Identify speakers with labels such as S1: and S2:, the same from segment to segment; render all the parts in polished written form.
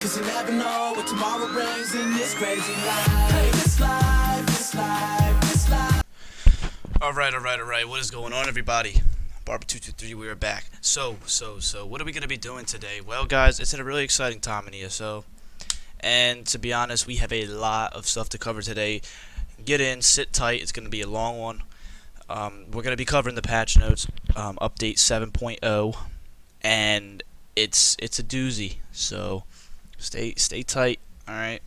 S1: 'Cause you never know what tomorrow brings in this crazy life. Hey, this life, this life, this life.
S2: Alright. What is going on, everybody? Barber223, we are back. So, what are we going to be doing today? Well, guys, it's a really exciting time in ESO. And to be honest, we have a lot of stuff to cover today. Get in, sit tight, it's going to be a long one. We're going to be covering the patch notes, update 7.0. And it's a doozy, so stay tight. All right,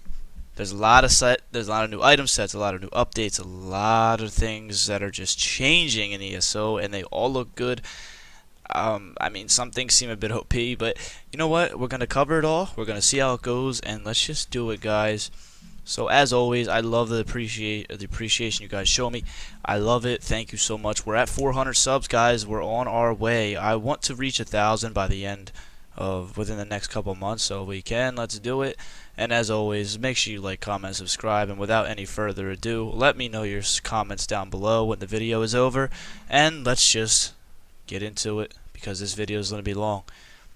S2: there's a lot of new item sets, a lot of new updates, a lot of things that are just changing in ESO, and they all look good. I mean, some things seem a bit OP, but you know what, we're gonna cover it all, we're gonna see how it goes, and let's just do it, guys. So as always, I love the appreciation you guys show me. I love it. Thank you so much. We're at 400 subs, guys. We're on our way. I want to reach 1,000 by the end of within the next couple months, so if we can, let's do it. And as always, make sure you like, comment, subscribe, and without any further ado, let me know your comments down below when the video is over, and let's just get into it because this video is going to be long.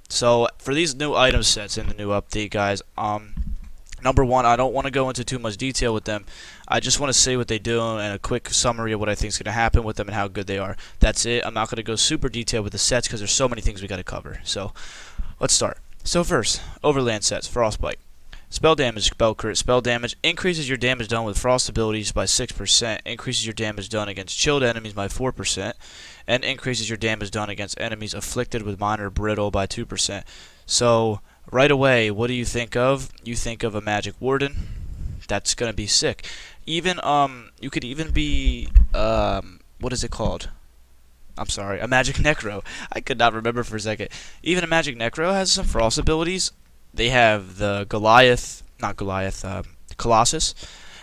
S2: So for these new item sets in the new update, guys, number one, I don't want to go into too much detail with them. I just want to say what they do and a quick summary of what I think is going to happen with them and how good they are. That's it. I'm not going to go super detailed with the sets because there's so many things we got to cover. So let's start. So first, Overland sets, Frostbite. Spell damage, spell crit, spell damage. Increases your damage done with frost abilities by 6%. Increases your damage done against chilled enemies by 4%. And increases your damage done against enemies afflicted with minor brittle by 2%. So right away, what do you think of? You think of a Magic Warden. That's gonna be sick. Even you could even be what is it called? I'm sorry, a Magic Necro. I could not remember for a second. Even a Magic Necro has some frost abilities. They have the Colossus,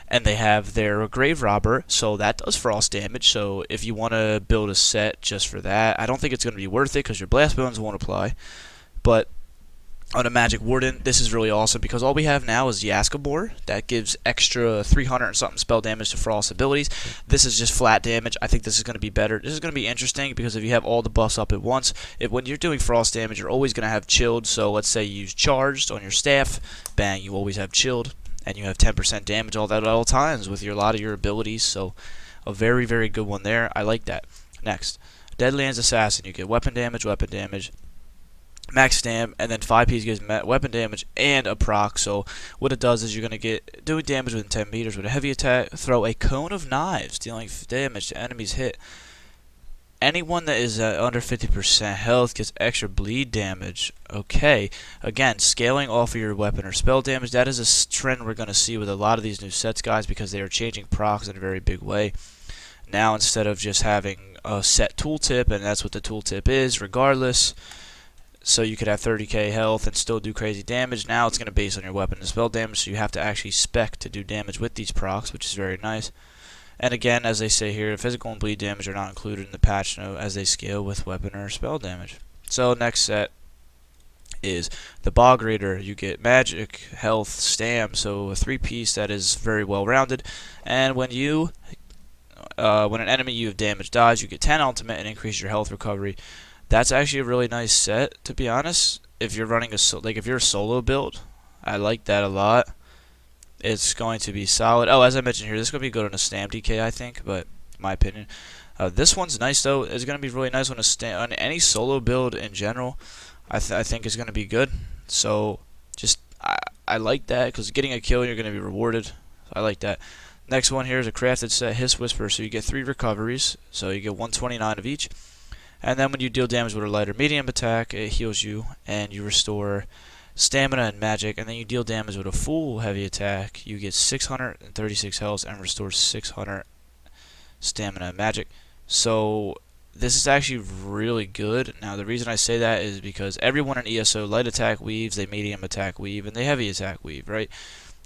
S2: and they have their Grave Robber, so that does frost damage. So if you want to build a set just for that, I don't think it's going to be worth it because your Blast Bones won't apply. But on a Magic Warden, this is really awesome because all we have now is the Yaskabor that gives extra 300 and something spell damage to frost abilities. This is just flat damage. I think this is going to be better. This is going to be interesting because if you have all the buffs up at once, when you're doing frost damage, you're always going to have chilled. So let's say you use charged on your staff, bang, you always have chilled, and you have 10% damage all that at all times with a lot of your abilities. So a very, very good one there. I like that. Next, Deadlands Assassin. You get weapon damage, max stam, and then 5 piece gives weapon damage and a proc. So what it does is you're going to get doing damage within 10 meters with a heavy attack. Throw a cone of knives, dealing damage to enemies hit. Anyone that is under 50% health gets extra bleed damage. Okay, again, scaling off of your weapon or spell damage. That is a trend we're going to see with a lot of these new sets, guys, because they are changing procs in a very big way. Now instead of just having a set tooltip, and that's what the tooltip is regardless, so you could have 30k health and still do crazy damage. Now it's going to base on your weapon and spell damage, so you have to actually spec to do damage with these procs, which is very nice. And again, as they say here, physical and bleed damage are not included in the patch note as they scale with weapon or spell damage. So next set is the Bog Raider. You get magic, health, stam, so a 3-piece that is very well rounded. And when an enemy you have damaged dies, you get 10 ultimate and increase your health recovery. That's actually a really nice set, to be honest. If you're running if you're a solo build, I like that a lot. It's going to be solid. Oh, as I mentioned here, this is going to be good on a stam DK, I think, but in my opinion. This one's nice, though. It's going to be really nice on any solo build in general. I think is going to be good. So, I like that, because getting a kill, you're going to be rewarded. I like that. Next one here is a crafted set, Hiss Whisper. So you get 3 recoveries, so you get 129 of each. And then when you deal damage with a light or medium attack, it heals you, and you restore stamina and magic. And then you deal damage with a full heavy attack, you get 636 health and restore 600 stamina and magic. So this is actually really good. Now the reason I say that is because everyone in ESO light attack weaves, they medium attack weave, and they heavy attack weave, right?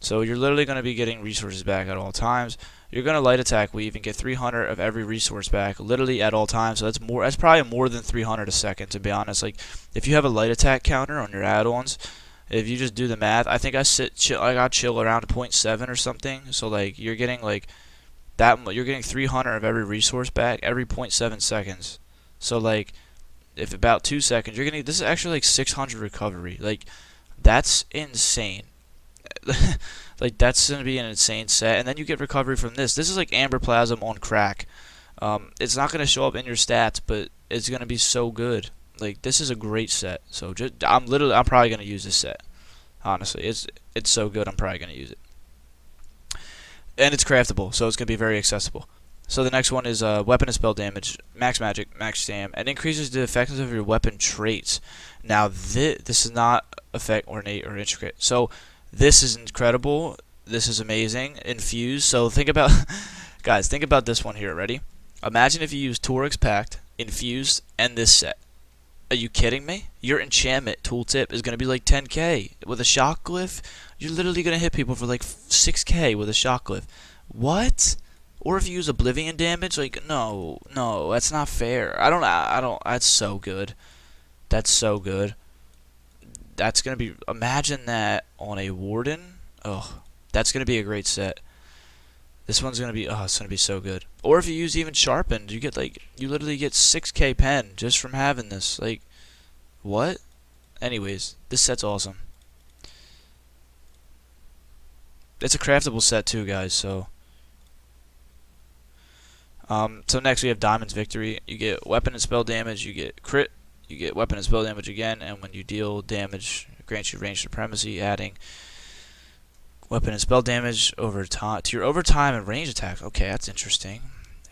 S2: So you're literally going to be getting resources back at all times. You're going to light attack weave and get 300 of every resource back literally at all times. So that's probably more than 300 a second, to be honest. Like if you have a light attack counter on your add-ons, if you just do the math, I think I got chill around 0.7 or something. So like you're getting like that, you're getting 300 of every resource back every 0.7 seconds. So like if about 2 seconds, you're getting, this is actually like 600 recovery. Like That's insane. Like, that's going to be an insane set. And then you get recovery from this. This is like Amber Plasm on crack. It's not going to show up in your stats, but it's going to be so good. Like, this is a great set. So I'm probably going to use this set. Honestly, it's so good. I'm probably going to use it. And it's craftable, so it's going to be very accessible. So the next one is weapon and spell damage, max magic, max stam, and increases the effectiveness of your weapon traits. Now this is not effect ornate or intricate. So this is incredible. This is amazing. Infused. So think about, guys, think about this one here. Ready? Imagine if you use Torix Pact, Infused, and this set. Are you kidding me? Your enchantment tooltip is going to be like 10k. With a shock glyph, you're literally going to hit people for like 6k with a shock glyph. What? Or if you use Oblivion damage, like, no, that's not fair. I don't, that's so good. That's so good. That's going to be, imagine that on a Warden. Oh, that's going to be a great set. This one's going to be, it's going to be so good. Or if you use even Sharpened, you get like, you literally get 6k pen just from having this. Like, what? Anyways, this set's awesome. It's a craftable set too, guys, so. So next we have Diamond's Victory. You get weapon and spell damage, you get crit, you get weapon and spell damage again, and when you deal damage, it grants you range supremacy, adding weapon and spell damage over time to your overtime and range attacks. Okay, that's interesting.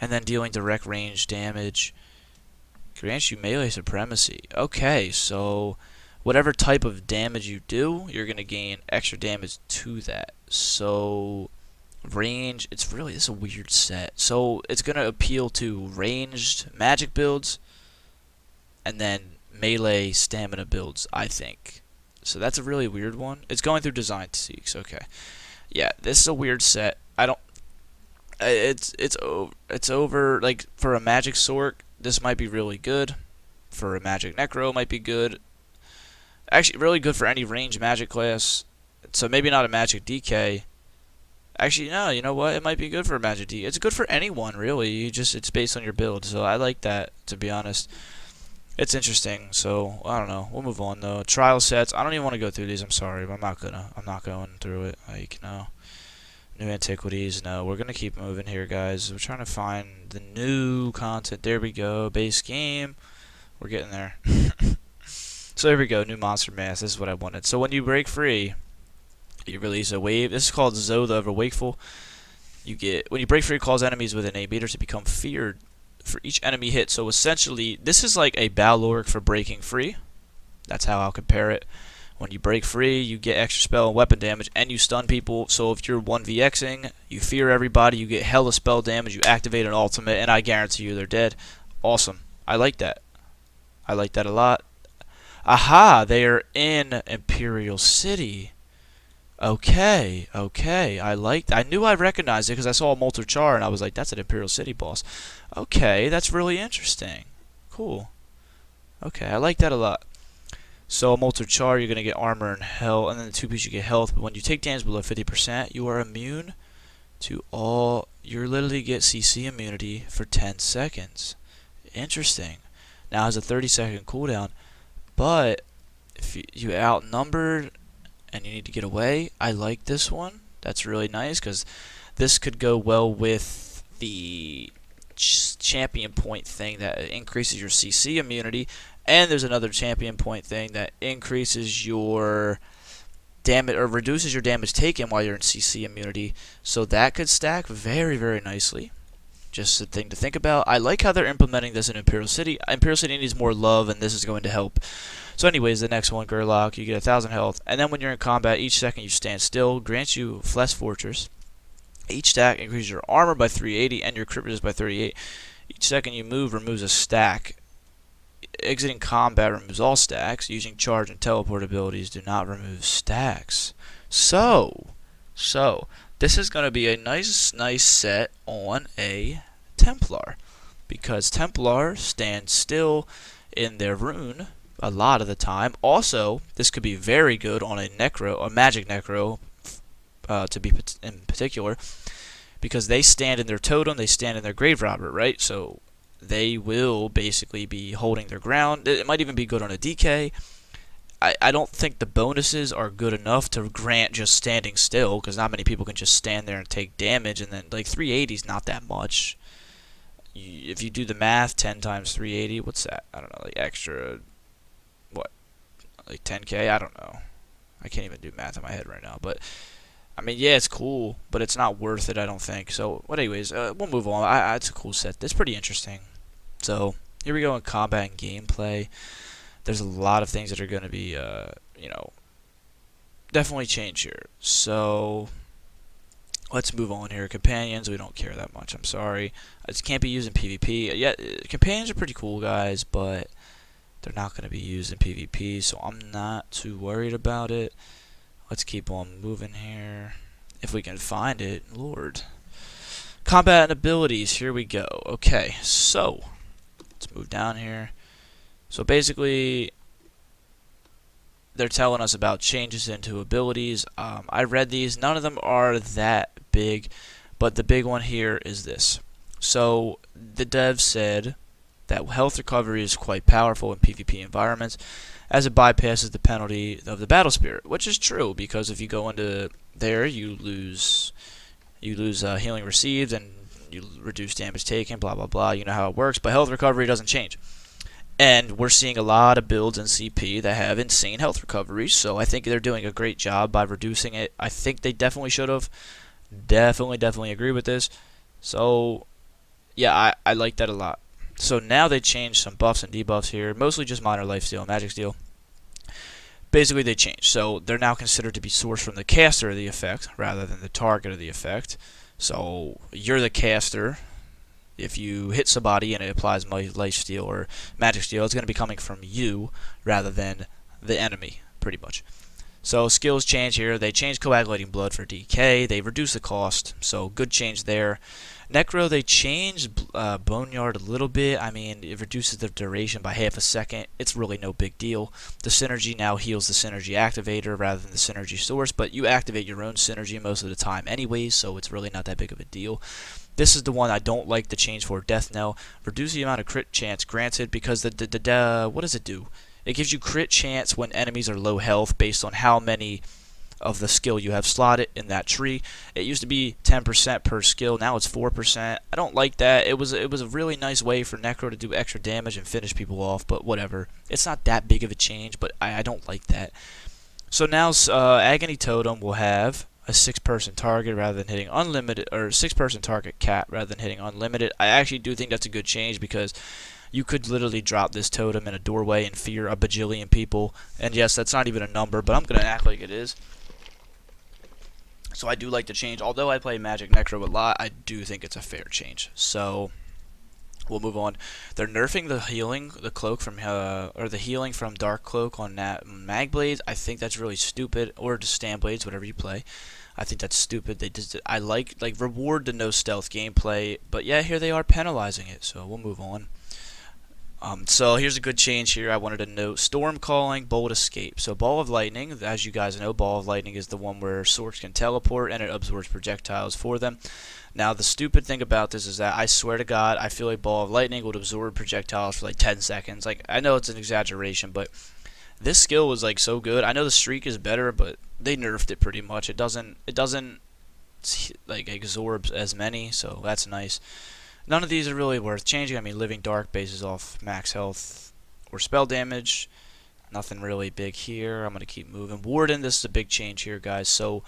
S2: And then dealing direct range damage grants you melee supremacy. Okay, so whatever type of damage you do, you're gonna gain extra damage to that. So range, this is a weird set. So it's gonna appeal to ranged magic builds and then melee stamina builds, I think. So that's a really weird one. It's going through design seeks. Okay, yeah, this is a weird set. I don't. It's over. Like for a magic Sork, this might be really good. For a magic Necro, might be good. Actually, really good for any range magic class. So maybe not a magic DK. Actually, no. You know what? It might be good for a magic DK. It's good for anyone, really. It's based on your build. So I like that, to be honest. It's interesting, so I don't know. We'll move on though. Trial sets. I don't even want to go through these. I'm sorry, but I'm not going through it. Like, no. New antiquities. No, we're gonna keep moving here, guys. We're trying to find the new content. There we go. Base game. We're getting there. So there we go. New monster mass. This is what I wanted. So when you break free, you release a wave. This is called Zotha of a Wakeful. When you break free, it calls enemies within 8 meters to become feared for each enemy hit. So essentially, this is like a Baloric for breaking free. That's how I'll compare it. When you break free, you get extra spell and weapon damage, and you stun people. So if you're 1vxing, you fear everybody, you get hella spell damage, you activate an ultimate, and I guarantee you they're dead. Awesome. I like that. I like that a lot. Aha! They are in Imperial City. Okay. I knew I recognized it because I saw a Molter Char and I was like, that's an Imperial City boss. Okay, that's really interesting. Cool. Okay, I like that a lot. So a Molter Char, you're going to get armor and health, and then the 2-piece you get health, but when you take damage below 50%, you are immune to all, you literally get CC immunity for 10 seconds. Interesting. Now it has a 30-second cooldown, but if you outnumbered and you need to get away, I like this one. That's really nice because this could go well with the champion point thing that increases your CC immunity, and there's another champion point thing that increases your damage or reduces your damage taken while you're in CC immunity. So that could stack very, very nicely. Just a thing to think about. I like how they're implementing this in Imperial City. Imperial City needs more love, and this is going to help. So anyways, the next one, Gerlock, you get 1,000 health, and then when you're in combat, each second you stand still grants you Flesh Fortress. Each stack increases your armor by 380 and your crit resist by 38. Each second you move removes a stack. Exiting combat removes all stacks. Using charge and teleport abilities do not remove stacks. So this is going to be a nice set on a Templar, because Templar stand still in their rune a lot of the time. Also, this could be very good on a Necro, a Magic Necro, to be in particular, because they stand in their totem, they stand in their Grave Robber, right? So they will basically be holding their ground. It might even be good on a DK. I don't think the bonuses are good enough to grant just standing still, because not many people can just stand there and take damage, and then like 380 is not that much. If you do the math, 10 times 380, what's that? I don't know, like extra, what, like 10k? I don't know. I can't even do math in my head right now, but I mean, yeah, it's cool, but it's not worth it, I don't think. So, but anyways, we'll move on. It's a cool set. It's pretty interesting. So, here we go in combat and gameplay. There's a lot of things that are going to be, definitely change here. So, let's move on here. Companions, we don't care that much. I'm sorry. It can't be used in PvP. Yeah, companions are pretty cool, guys, but they're not going to be used in PvP, so I'm not too worried about it. Let's keep on moving here. If we can find it, Lord. Combat and abilities, here we go. Okay, so let's move down here. So basically, they're telling us about changes into abilities. I read these. None of them are that big, but the big one here is this. So the dev said that health recovery is quite powerful in PvP environments, as it bypasses the penalty of the battle spirit, which is true, because if you go into there, you lose healing received and you reduce damage taken, blah blah blah. You know how it works, but health recovery doesn't change. And we're seeing a lot of builds in CP that have insane health recovery, so I think they're doing a great job by reducing it. I think they definitely should have. Definitely agree with this. So, yeah, I like that a lot. So now they changed some buffs and debuffs here, mostly just minor lifesteal and magic steal. Basically, they changed. So they're now considered to be sourced from the caster of the effect rather than the target of the effect. So you're the caster. If you hit somebody and it applies lifesteal or magic steal, it's going to be coming from you rather than the enemy, pretty much. So skills change here. They changed coagulating blood for DK. They reduced the cost, so good change there. Necro, they changed Boneyard a little bit. I mean, it reduces the duration by half a second. It's really no big deal. The synergy now heals the synergy activator rather than the synergy source, but you activate your own synergy most of the time anyways, so it's really not that big of a deal. This is the one I don't like the change for, Death Knell. Reduce the amount of crit chance granted, because what does it do? It gives you crit chance when enemies are low health based on how many of the skill you have slotted in that tree. It used to be 10% per skill, now it's 4%. I don't like that. It was a really nice way for Necro to do extra damage and finish people off, but whatever. It's not that big of a change, but I don't like that. So now Agony Totem will have a 6-person target rather than hitting unlimited, or 6-person target cap rather than hitting unlimited. I actually do think that's a good change, because you could literally drop this totem in a doorway and fear a bajillion people. And yes, that's not even a number, but I'm going to act like it is. So I do like the change. Although I play Magic Necro a lot, I do think it's a fair change. So we'll move on. They're nerfing the healing, the cloak from, or the healing from Dark Cloak on Mag Blades. I think that's really stupid, or just Stand Blades, whatever you play. I think that's stupid. I like reward the no stealth gameplay, but yeah, here they are penalizing it. So we'll move on. So here's a good change here I wanted to note. Storm Calling, Bolt Escape. So Ball of Lightning, as you guys know, Ball of Lightning is the one where swords can teleport and it absorbs projectiles for them. Now the stupid thing about this is that I swear to God, I feel like Ball of Lightning would absorb projectiles for like 10 seconds. Like, I know it's an exaggeration, but this skill was like so good. I know the streak is better, but they nerfed it pretty much. It doesn't like absorb as many, so that's nice. None of these are really worth changing. I mean, Living Dark bases off max health or spell damage. Nothing really big here. I'm going to keep moving. Warden, this is a big change here, guys. So,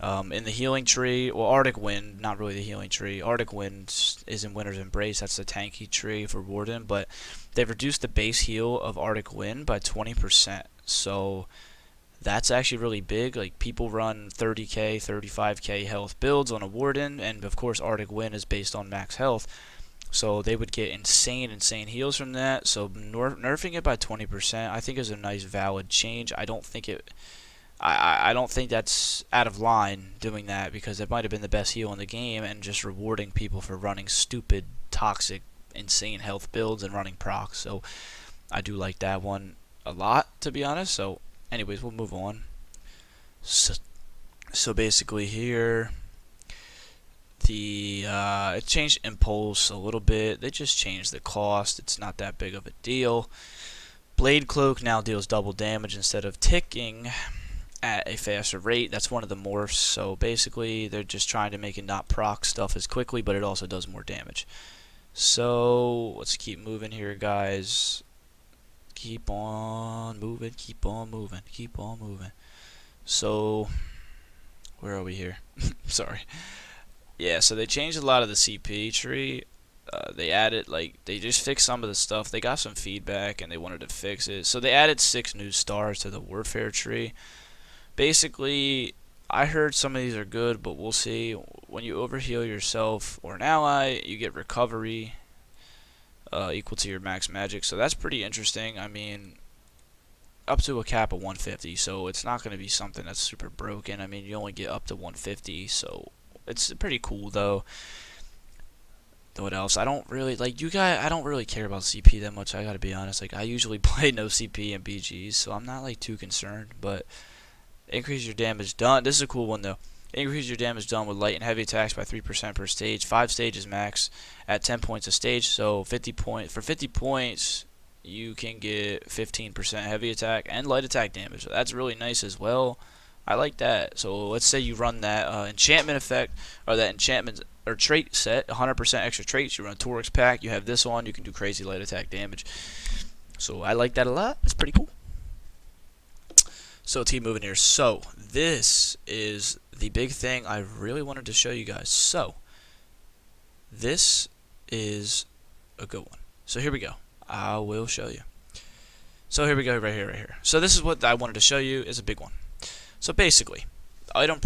S2: in the healing tree, well, Arctic Wind, not really the healing tree. Arctic Wind is in Winter's Embrace. That's the tanky tree for Warden. But they've reduced the base heal of Arctic Wind by 20%. So, that's actually really big. Like, people run 30k, 35k health builds on a Warden, and of course Arctic Wind is based on max health, so they would get insane heals from that. So nerfing it by 20% I think is a nice valid change. I don't think that's out of line doing that, because it might have been the best heal in the game, and just rewarding people for running stupid, toxic, insane health builds and running procs. So I do like that one a lot, to be honest. So anyways, we'll move on. So basically here, it changed Impulse a little bit. They just changed the cost. It's not that big of a deal. Blade Cloak now deals double damage instead of ticking at a faster rate. That's one of the morphs, so basically they're just trying to make it not proc stuff as quickly, but it also does more damage. So let's keep moving here, guys. Keep on moving, keep on moving, keep on moving. So where are we here? Sorry. Yeah, so they changed a lot of the CP tree. They added, they just fixed some of the stuff. They got some feedback and they wanted to fix it. So they added 6 new stars to the warfare tree. Basically, I heard some of these are good, but we'll see. When you overheal yourself or an ally, you get recovery equal to your max magic. So that's pretty interesting. I mean, up to a cap of 150, so it's not going to be something that's super broken. I mean, you only get up to 150, so it's pretty cool though. What else? I don't really I don't really care about CP that much. I gotta be honest. I usually play no CP and BGs, so I'm not too concerned. But increase your damage done. This is a cool one though. Increase your damage done with light and heavy attacks by 3% per stage. 5 stages max at 10 points a stage. So 50 points, you can get 15% heavy attack and light attack damage. So that's really nice as well. I like that. So let's say you run that enchantment effect, or that enchantment or trait set, 100% extra traits. You run Torx pack. You have this on. You can do crazy light attack damage. So I like that a lot. It's pretty cool. So let's keep moving here. So this is the big thing I really wanted to show you guys. So this is a good one. So here we go. I will show you. So here we go, right here. So this is what I wanted to show you. Is a big one. So basically, item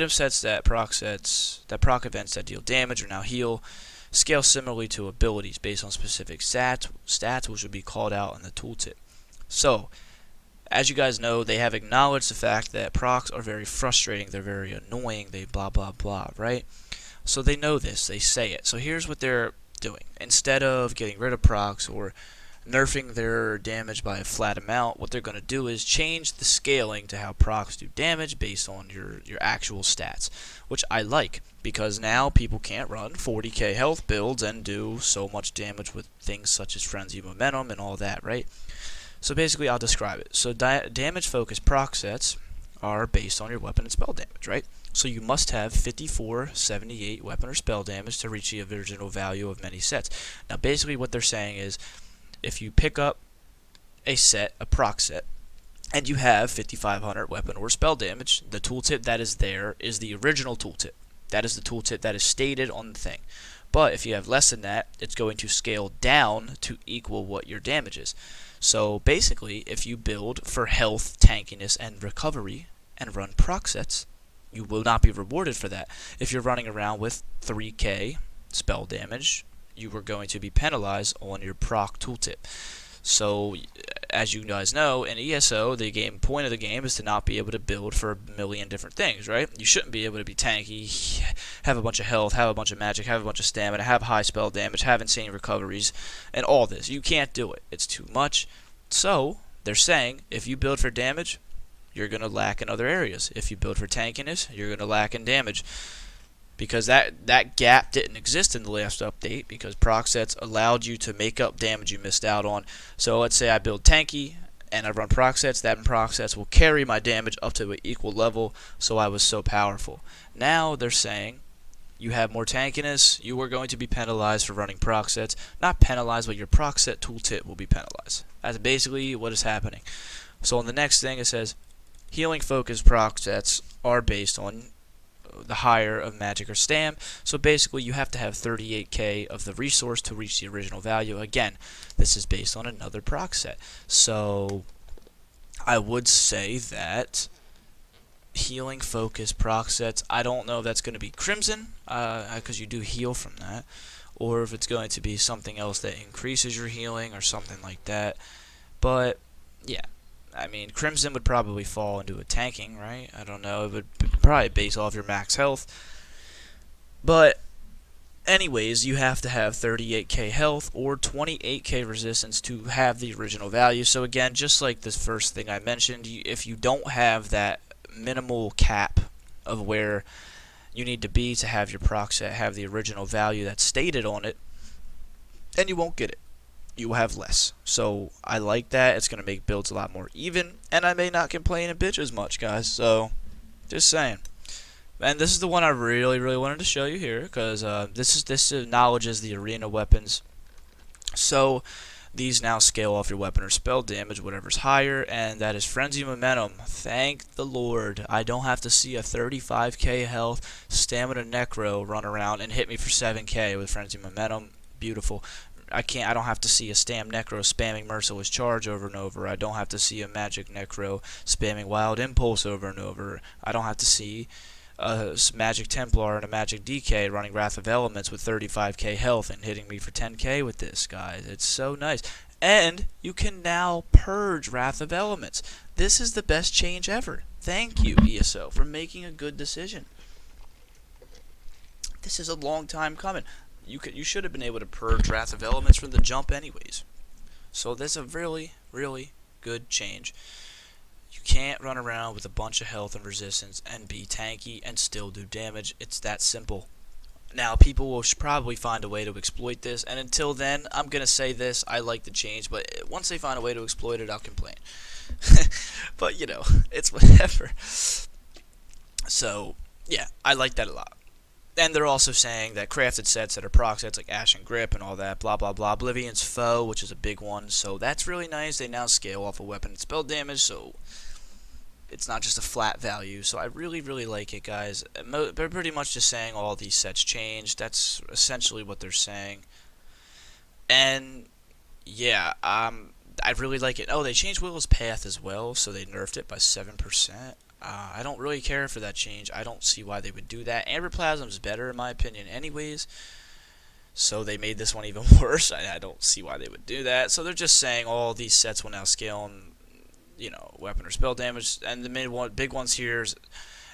S2: sets that proc events that deal damage or now heal scale similarly to abilities based on specific stats which would be called out in the tooltip. So as you guys know, they have acknowledged the fact that procs are very frustrating, they're very annoying, they blah blah blah, right? So they know this, they say it. So here's what they're doing. Instead of getting rid of procs or nerfing their damage by a flat amount, what they're going to do is change the scaling to how procs do damage based on your actual stats, which I like, because now people can't run 40k health builds and do so much damage with things such as frenzy momentum and all that, right? So basically I'll describe it. So damage focused proc sets are based on your weapon and spell damage, right? So you must have 5478 weapon or spell damage to reach the original value of many sets. Now basically what they're saying is, if you pick up a proc set, and you have 5500 weapon or spell damage, the tooltip that is there is the original tooltip. That is the tooltip that is stated on the thing. But if you have less than that, it's going to scale down to equal what your damage is. So basically, if you build for health, tankiness, and recovery, and run proc sets, you will not be rewarded for that. If you're running around with 3k spell damage, you are going to be penalized on your proc tooltip. So, as you guys know, in ESO, the point of the game is to not be able to build for a million different things, right? You shouldn't be able to be tanky, have a bunch of health, have a bunch of magic, have a bunch of stamina, have high spell damage, have insane recoveries, and all this. You can't do it. It's too much. So, they're saying, if you build for damage, you're going to lack in other areas. If you build for tankiness, you're going to lack in damage. Because that gap didn't exist in the last update, because proc sets allowed you to make up damage you missed out on. So let's say I build tanky and I run proc sets, that proc sets will carry my damage up to an equal level, so I was so powerful. Now they're saying you have more tankiness, you are going to be penalized for running proc sets. Not penalized, but your proc set tooltip will be penalized. That's basically what is happening. So on the next thing it says, healing focused proc sets are based on the higher of magic or stam. So basically you have to have 38k of the resource to reach the original value. Again, this is based on another proc set. So I would say that healing focused proc sets, I don't know if that's going to be Crimson, because you do heal from that, or if it's going to be something else that increases your healing or something like that. But yeah, I mean, Crimson would probably fall into a tanking, right? I don't know. It would probably base off your max health. But anyways, you have to have 38k health or 28k resistance to have the original value. So again, just like this first thing I mentioned, if you don't have that minimal cap of where you need to be to have your proc set have the original value that's stated on it, then you won't get it. you will have less. So I like that. It's going to make builds a lot more even, and I may not complain and bitch as much, guys. So just saying. And this is the one I really, really wanted to show you here, because this acknowledges the arena weapons. So these now scale off your weapon or spell damage, whatever's higher, and that is Frenzy Momentum. Thank the Lord. I don't have to see a 35k health Stamina Necro run around and hit me for 7k with Frenzy Momentum. Beautiful. I don't have to see a Stam Necro spamming Merciless Charge over and over. I don't have to see a Magic Necro spamming Wild Impulse over and over. I don't have to see a Magic Templar and a Magic DK running Wrath of Elements with 35k health and hitting me for 10k with this, guys. It's so nice. And you can now purge Wrath of Elements. This is the best change ever. Thank you, ESO, for making a good decision. This is a long time coming. You should have been able to purge Wrath of Elements from the jump anyways. So this is a really, really good change. You can't run around with a bunch of health and resistance and be tanky and still do damage. It's that simple. Now, people will probably find a way to exploit this, and until then, I'm going to say this, I like the change, but once they find a way to exploit it, I'll complain. But, you know, it's whatever. So, yeah, I like that a lot. And they're also saying that crafted sets that are proc sets like Ashen Grip and all that, blah, blah, blah. Oblivion's Foe, which is a big one, so that's really nice. They now scale off a weapon and spell damage, so it's not just a flat value. So I really, really like it, guys. They're pretty much just saying all these sets changed. That's essentially what they're saying. And, yeah, I really like it. Oh, they changed Willow's Path as well, so they nerfed it by 7%. I don't really care for that change. I don't see why they would do that. Amber Plasm's better in my opinion anyways, so they made this one even worse. I don't see why they would do that. So they're just saying all these sets will now scale on, you know, weapon or spell damage. And the big ones here is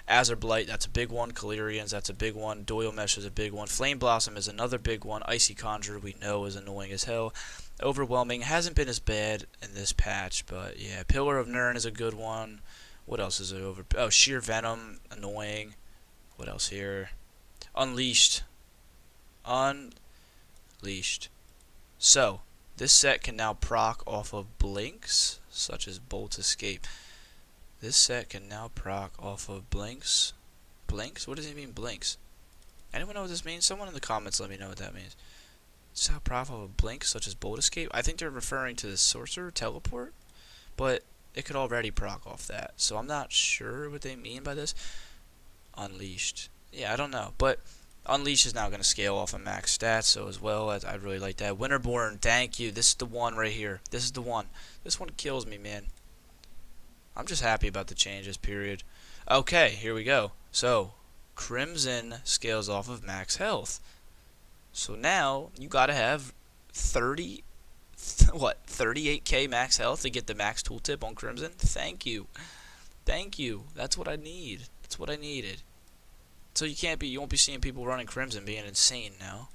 S2: Azure Blight, that's a big one. Calirians, that's a big one. Doyle Mesh is a big one. Flame Blossom is another big one. Icy Conjure, we know, is annoying as hell. Overwhelming hasn't been as bad in this patch, but yeah, Pillar of Nirn is a good one. What else is it over? Oh, Sheer Venom, annoying. What else here? Unleashed. Unleashed. So, this set can now proc off of blinks, such as Bolt Escape. This set can now proc off of blinks. Blinks? What does it mean, blinks? Anyone know what this means? Someone in the comments let me know what that means. It's how proc off of blinks, such as Bolt Escape. I think they're referring to the Sorcerer Teleport, but it could already proc off that, so I'm not sure what they mean by this. Unleashed. Yeah, I don't know, but Unleashed is now going to scale off of max stats, so as well, I really like that. Winterborn, thank you. This is the one right here. This is the one. This one kills me, man. I'm just happy about the changes, period. Okay, here we go. So, Crimson scales off of max health. So now, you got to have 38k max health to get the max tooltip on Crimson? Thank you. Thank you. That's what I need. That's what I needed. So you won't be seeing people running Crimson being insane now.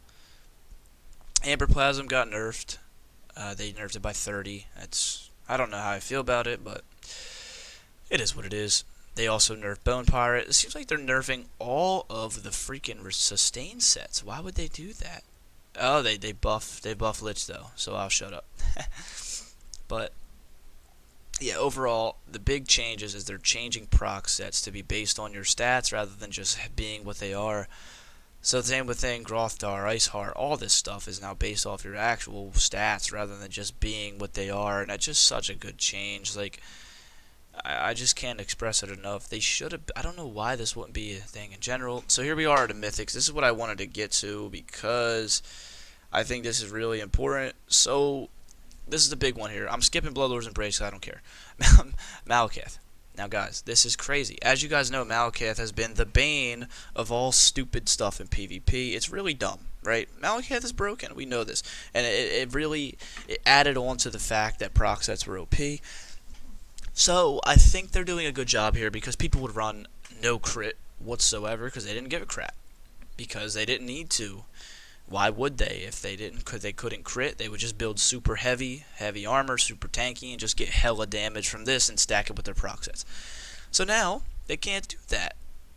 S2: Amber Plasm got nerfed. They nerfed it by 30. I don't know how I feel about it, but it is what it is. They also nerfed Bone Pirate. It seems like they're nerfing all of the freaking sustain sets. Why would they do that? Oh, they buff Lich though, so I'll shut up. But yeah, overall, the big changes is they're changing proc sets to be based on your stats rather than just being what they are. So the same with Grothdar, Iceheart, all this stuff is now based off your actual stats rather than just being what they are, and that's just such a good change. Like, I just can't express it enough. They should have. I don't know why this wouldn't be a thing in general. So here we are at the Mythics. This is what I wanted to get to because I think this is really important. So this is the big one here. I'm skipping Bloodlord's Embrace because I don't care. Malacath. Now, guys, this is crazy. As you guys know, Malacath has been the bane of all stupid stuff in PvP. It's really dumb, right? Malacath is broken. We know this. And it really added on to the fact that proc sets were OP. So, I think they're doing a good job here because people would run no crit whatsoever because they didn't give a crap. Because they didn't need to. Why would they? If they didn't, they couldn't crit, they would just build super heavy armor, super tanky, and just get hella damage from this and stack it with their proc sets. So now, they can't do that.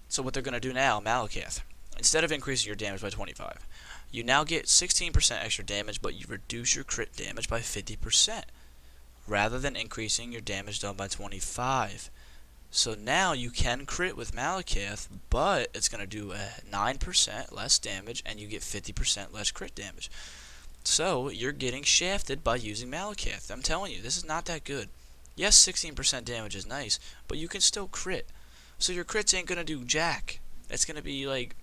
S2: So what they're going to do now, Malacath. instead of increasing your damage by 25, you now get 16% extra damage, but you reduce your crit damage by 50%, rather than increasing your damage done by 25. So now you can crit with Malacath, but it's going to do a 9% less damage, and you get 50% less crit damage. So you're getting shafted by using Malacath. I'm telling you, this is not that good. Yes, 16% damage is nice, but you can still crit. So your crits ain't going to do jack. It's going to be like,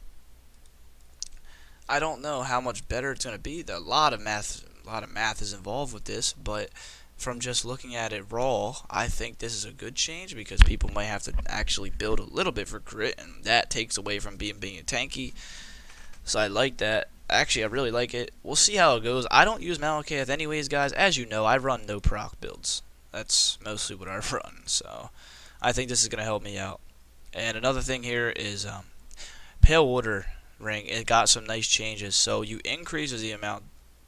S2: I don't know how much better it's going to be. A lot of math is involved with this, but from just looking at it raw, I think this is a good change because people might have to actually build a little bit for crit, and that takes away from being tanky. So I like that. Actually, I really like it. We'll see how it goes. I don't use Malacath anyways, guys. As you know, I run no proc builds. That's mostly what I run. So I think this is going to help me out. And another thing here is Pale Water Ring. It got some nice changes. So you increase the amount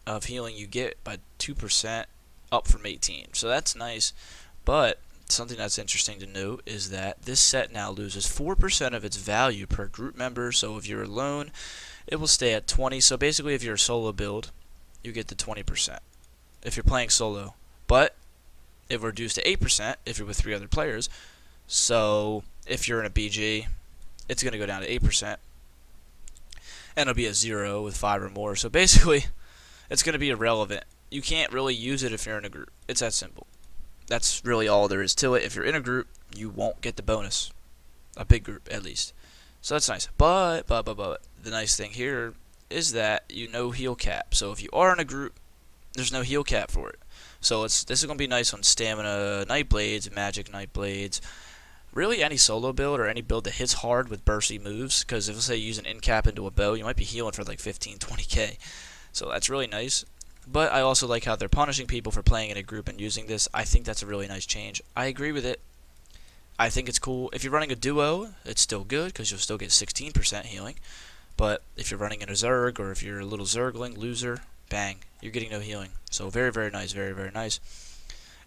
S2: of healing you get by 2%, up from 18. So that's nice. But something that's interesting to note is that this set now loses 4% of its value per group member. So if you're alone, it will stay at 20. So basically, if you're a solo build, you get the 20% if you're playing solo. But it will reduce to 8% if you're with 3 other players. So if you're in a BG, it's going to go down to 8%. And it'll be a 0 with 5 or more. So basically, it's going to be irrelevant. You can't really use it if you're in a group. It's that simple. That's really all there is to it. If you're in a group, you won't get the bonus. A big group, at least. So that's nice. But the nice thing here is that you no heal cap. So if you are in a group, there's no heal cap for it. So this is going to be nice on stamina Nightblades, magic Nightblades, really any solo build or any build that hits hard with bursty moves. Because if, let's say, you use an in cap into a bow, you might be healing for like 15, 20k. So that's really nice. But I also like how they're punishing people for playing in a group and using this. I think that's a really nice change. I agree with it. I think it's cool. If you're running a duo, it's still good because you'll still get 16% healing. But if you're running in a Zerg or if you're a little Zergling, loser, bang, you're getting no healing. So very, very nice, very, very nice.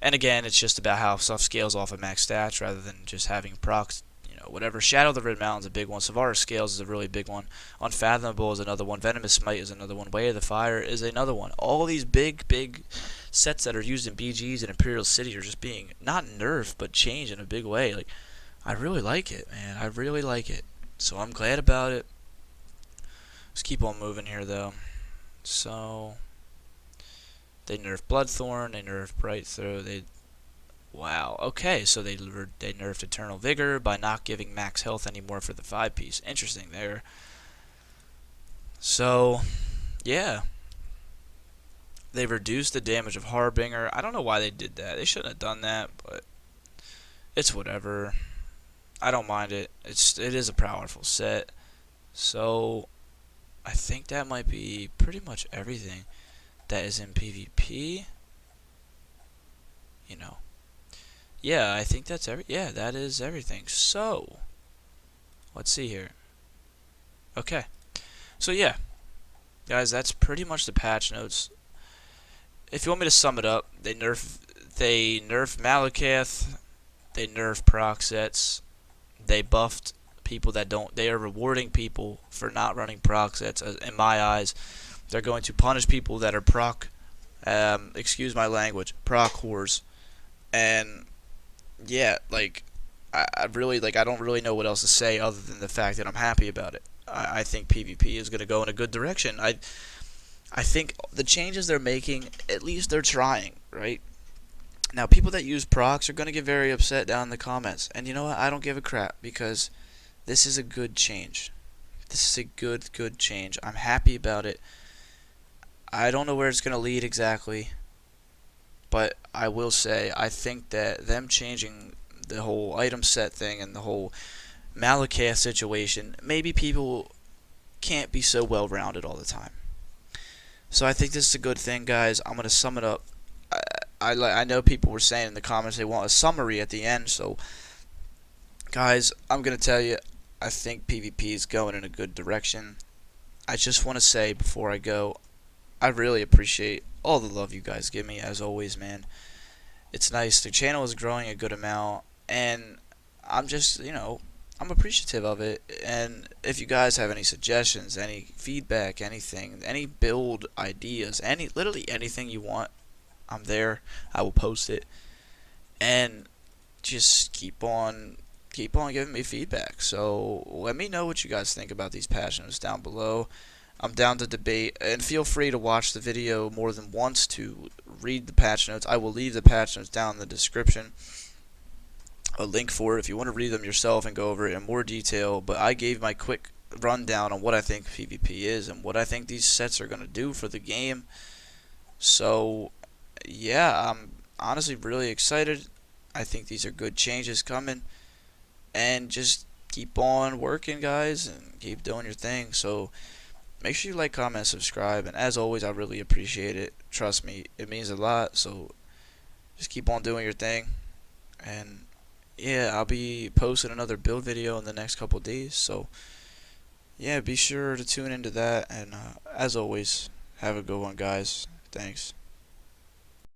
S2: And again, it's just about how stuff scales off of max stats rather than just having procs, whatever. Shadow of the Red Mountain's a big one. Savara Scales is a really big one. Unfathomable is another one. Venomous Smite is another one. Way of the Fire is another one. All these big sets that are used in BGs and Imperial City are just being, not nerfed, but changed in a big way. Like, I really like it, man. I really like it. So I'm glad about it. Let's keep on moving here, though. So they nerfed Bloodthorn. They nerfed Bright Throw. Wow. Okay, so they nerfed Eternal Vigor by not giving max health anymore for the 5-piece. Interesting there. So, yeah. They reduced the damage of Harbinger. I don't know why they did that. They shouldn't have done that, but it's whatever. I don't mind it. It is a powerful set. So, I think that might be pretty much everything that is in PvP. Yeah, I think that's that is everything. So, let's see here. Okay. So yeah, guys, that's pretty much the patch notes. If you want me to sum it up, they nerf Malacath, they nerf proc sets, they buffed people that don't. They are rewarding people for not running proc sets. In my eyes, they're going to punish people that are proc. Excuse my language, proc whores, and yeah, I really I don't really know what else to say other than the fact that I'm happy about it. I think PvP is going to go in a good direction. I think the changes they're making, at least they're trying, right? Now, people that use procs are going to get very upset down in the comments. And you know what? I don't give a crap because this is a good change. This is a good change. I'm happy about it. I don't know where it's going to lead exactly. But I will say, I think that them changing the whole item set thing and the whole Malacath situation, maybe people can't be so well-rounded all the time. So I think this is a good thing, guys. I'm going to sum it up. I know people were saying in the comments they want a summary at the end. So, guys, I'm going to tell you, I think PvP is going in a good direction. I just want to say before I go, I really appreciate all the love you guys give me, as always, man. It's nice. The channel is growing a good amount, and I'm just, I'm appreciative of it. And if you guys have any suggestions, any feedback, anything, any build ideas, literally anything you want, I'm there. I will post it. And just keep on giving me feedback. So let me know what you guys think about these patch notes down below. I'm down to debate, and feel free to watch the video more than once to read the patch notes. I will leave the patch notes down in the description, a link for it if you want to read them yourself and go over it in more detail. But I gave my quick rundown on what I think PvP is and what I think these sets are going to do for the game. So yeah, I'm honestly really excited. I think these are good changes coming, and just keep on working, guys, and keep doing your thing. So make sure you like, comment, subscribe, and as always, I really appreciate it. Trust me, it means a lot. So just keep on doing your thing, and yeah, I'll be posting another build video in the next couple days. So yeah, be sure to tune into that, and as always, have a good one, guys. Thanks.